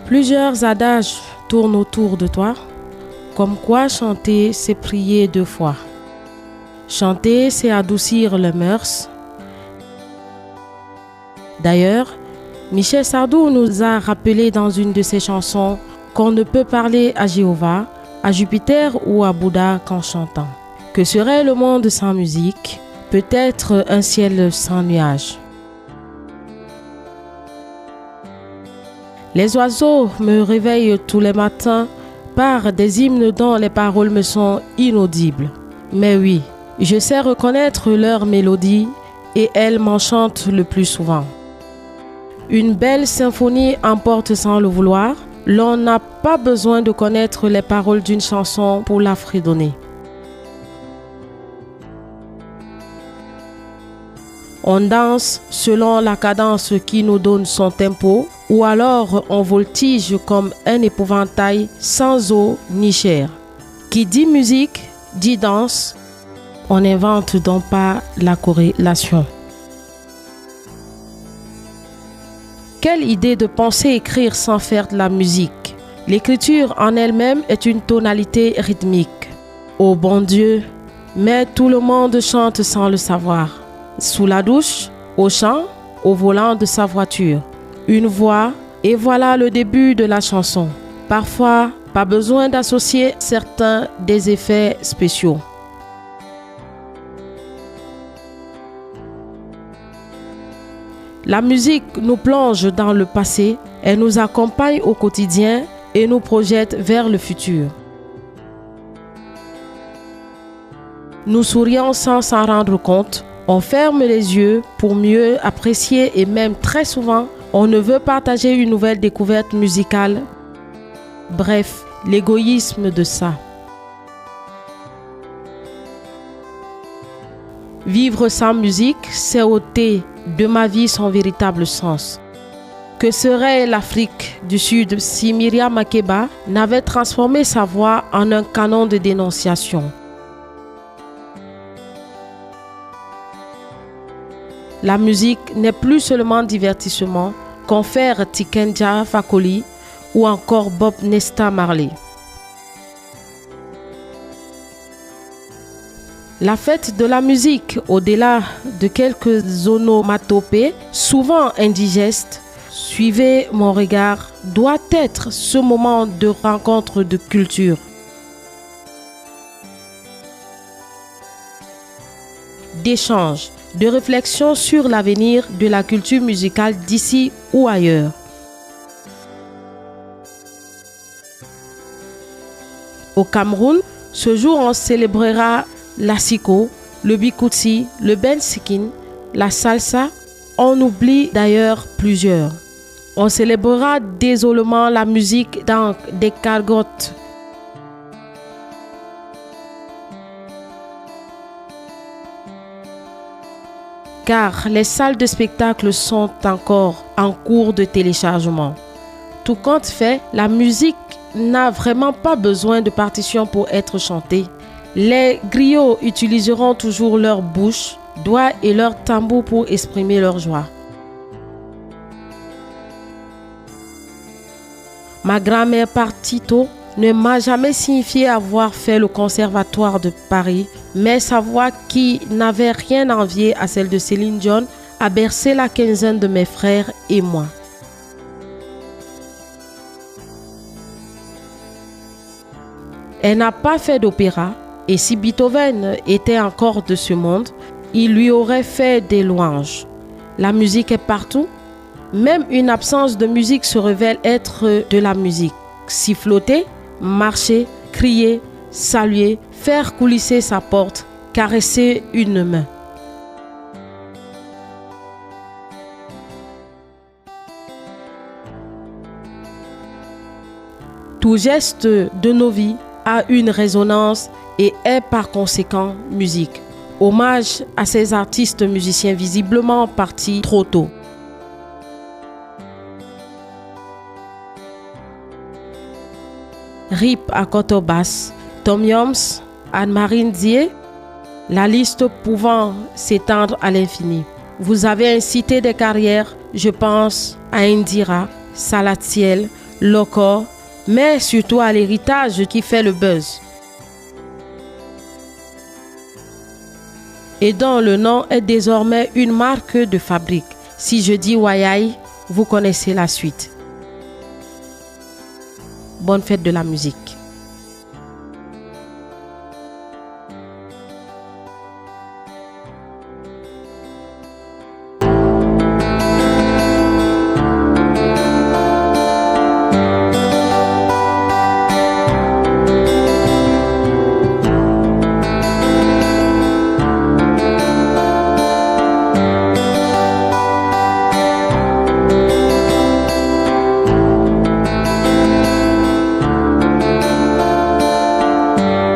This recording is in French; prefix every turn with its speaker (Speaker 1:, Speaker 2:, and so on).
Speaker 1: Plusieurs adages tournent autour de toi, comme quoi chanter, c'est prier 2 fois. Chanter, c'est adoucir les mœurs. D'ailleurs, Michel Sardou nous a rappelé dans une de ses chansons qu'on ne peut parler à Jéhovah, à Jupiter ou à Bouddha qu'en chantant. Que serait le monde sans musique? Peut-être un ciel sans nuages. Les oiseaux me réveillent tous les matins par des hymnes dont les paroles me sont inaudibles. Mais oui, je sais reconnaître leur mélodie et elles m'enchantent le plus souvent. Une belle symphonie emporte sans le vouloir. L'on n'a pas besoin de connaître les paroles d'une chanson pour la fredonner. On danse selon la cadence qui nous donne son tempo, ou alors on voltige comme un épouvantail sans eau ni chair. Qui dit musique, dit danse, on n'invente donc pas la corrélation. Quelle idée de penser écrire sans faire de la musique. L'écriture en elle-même est une tonalité rythmique. Ô bon Dieu, mais tout le monde chante sans le savoir. Sous la douche, au champ, au volant de sa voiture. Une voix, et voilà le début de la chanson. Parfois, pas besoin d'associer certains des effets spéciaux. La musique nous plonge dans le passé, elle nous accompagne au quotidien et nous projette vers le futur. Nous sourions sans s'en rendre compte, on ferme les yeux pour mieux apprécier et même très souvent, on ne veut partager une nouvelle découverte musicale. Bref, l'égoïsme de ça. Vivre sans musique, c'est ôter de ma vie son véritable sens. Que serait l'Afrique du Sud si Miriam Makeba n'avait transformé sa voix en un canon de dénonciation? La musique n'est plus seulement divertissement, confère Tikenja Fakoly ou encore Bob Nesta Marley. La fête de la musique, au-delà de quelques onomatopées, souvent indigestes, suivez mon regard, doit être ce moment de rencontre de culture. D'échange, de réflexion sur l'avenir de la culture musicale d'ici ou ailleurs. Au Cameroun, ce jour on célébrera l'asiko, le bikutsi, le bensikin, la salsa. On oublie d'ailleurs plusieurs. On célébrera désolement la musique dans des cargottes. Car les salles de spectacle sont encore en cours de téléchargement. Tout compte fait, la musique n'a vraiment pas besoin de partition pour être chantée. Les griots utiliseront toujours leur bouche, doigts et leur tambour pour exprimer leur joie. Ma grand-mère partie tôt ne m'a jamais signifié avoir fait le conservatoire de Paris, mais sa voix qui n'avait rien à envier à celle de Céline Dion a bercé la quinzaine de mes frères et moi. Elle n'a pas fait d'opéra, et si Beethoven était encore de ce monde, il lui aurait fait des louanges. La musique est partout. Même une absence de musique se révèle être de la musique. Siffloter, marcher, crier, saluer, faire coulisser sa porte, caresser une main. Tout geste de nos vies a une résonance et est par conséquent musique. Hommage à ces artistes musiciens visiblement partis trop tôt. Rip à Kotobas, Tom Yoms, Anne-Marie Ndiaye, la liste pouvant s'étendre à l'infini. Vous avez incité des carrières, je pense à Indira, Salatiel, le corps, mais surtout à l'héritage qui fait le buzz. Et dont le nom est désormais une marque de fabrique. Si je dis Wayai, vous connaissez la suite. Bonne fête de la musique.